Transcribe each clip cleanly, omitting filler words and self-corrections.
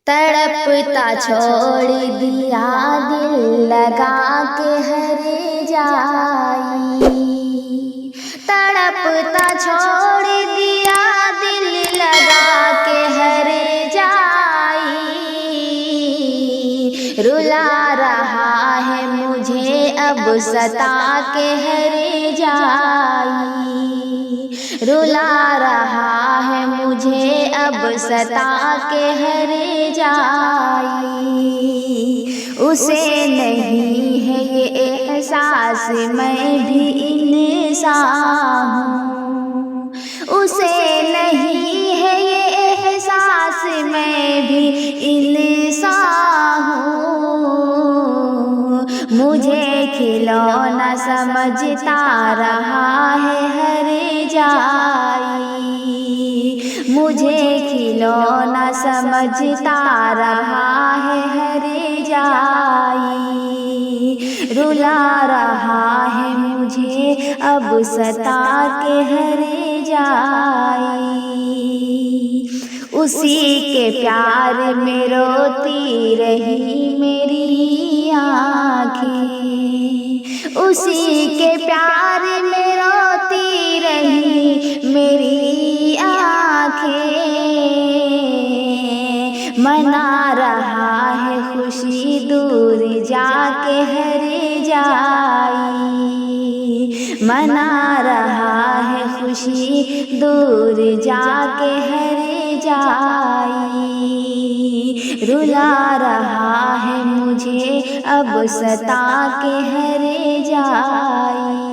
तड़पता छोड़ दिया दिल लगा के हर जाई। तड़पता छोड़ दिया दिल लगा के हर जाई। रुला रहा है मुझे अब सता के हर जाई। रुला रहा है मुझे अब सता के हर जाई। उसे नहीं है ये एहसास मैं भी इंसान हूँ। उसे नहीं है ये एहसास मैं भी इंसान हूँ। मुझे खिलौना समझता रहा है हर जाई। मुझे खिलौना समझता रहा है हर जाई। रुला रहा है मुझे अब सता के हर जाई। उसी के प्यार में रोती रही मेरी आँखें। उसी के प्यार में रोती रही मेरी आँखें। मना रहा है खुशी दूर जाके हर जाई। मना रहा है खुशी दूर जाके हर जाई। रुला रहा है मुझे अब सता के हर जाई।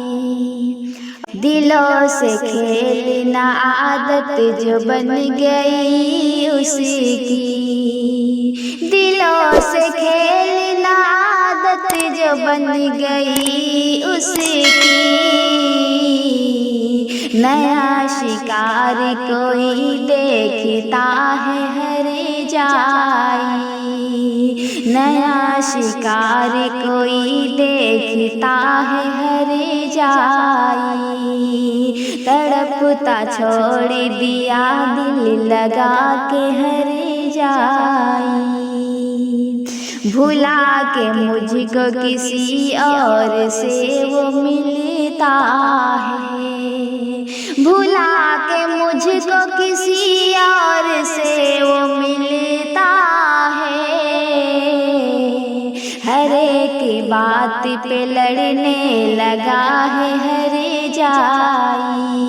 दिलों से खेलना आदत जो बन गई उसकी। दिलों से खेलना आदत जो बन गई उसकी। नया शिकार कोई देखता है हर जाई। नया शिकार कोई देखता है हर जाई। तड़पता छोड़ दिया दिल लगा के हर जाई। भुला के मुझको किसी और से वो मिलता है। भुला के मुझको किसी और से वो मिलता है। हर एक बात पे लड़ने लगा है हर जाई।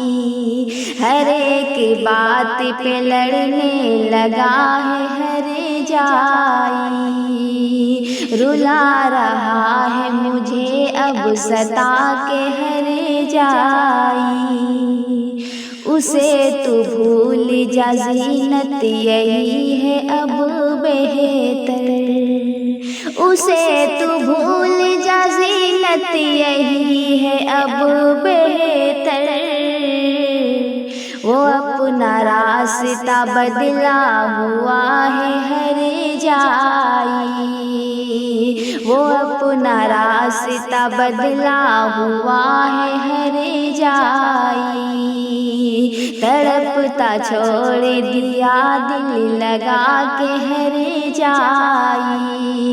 हर एक बात पे लड़ने लगा है हर जाई। रुला रहा है मुझे अब सता के हर जाई। उसे तू भूल जा ज़ीनत यही है अब बेहतर। उसे तू भूल जा ज़ीनत यही है अब बेहतर। वो अपना रास्ता बदला हुआ है हर जाई। वो अपना रास्ता बदला हुआ है हर जाई। तड़पता छोड़ दिया दिल लगा के हर जाई।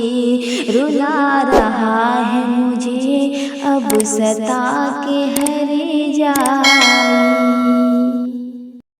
रुला रहा है मुझे अब सता के हर जाई।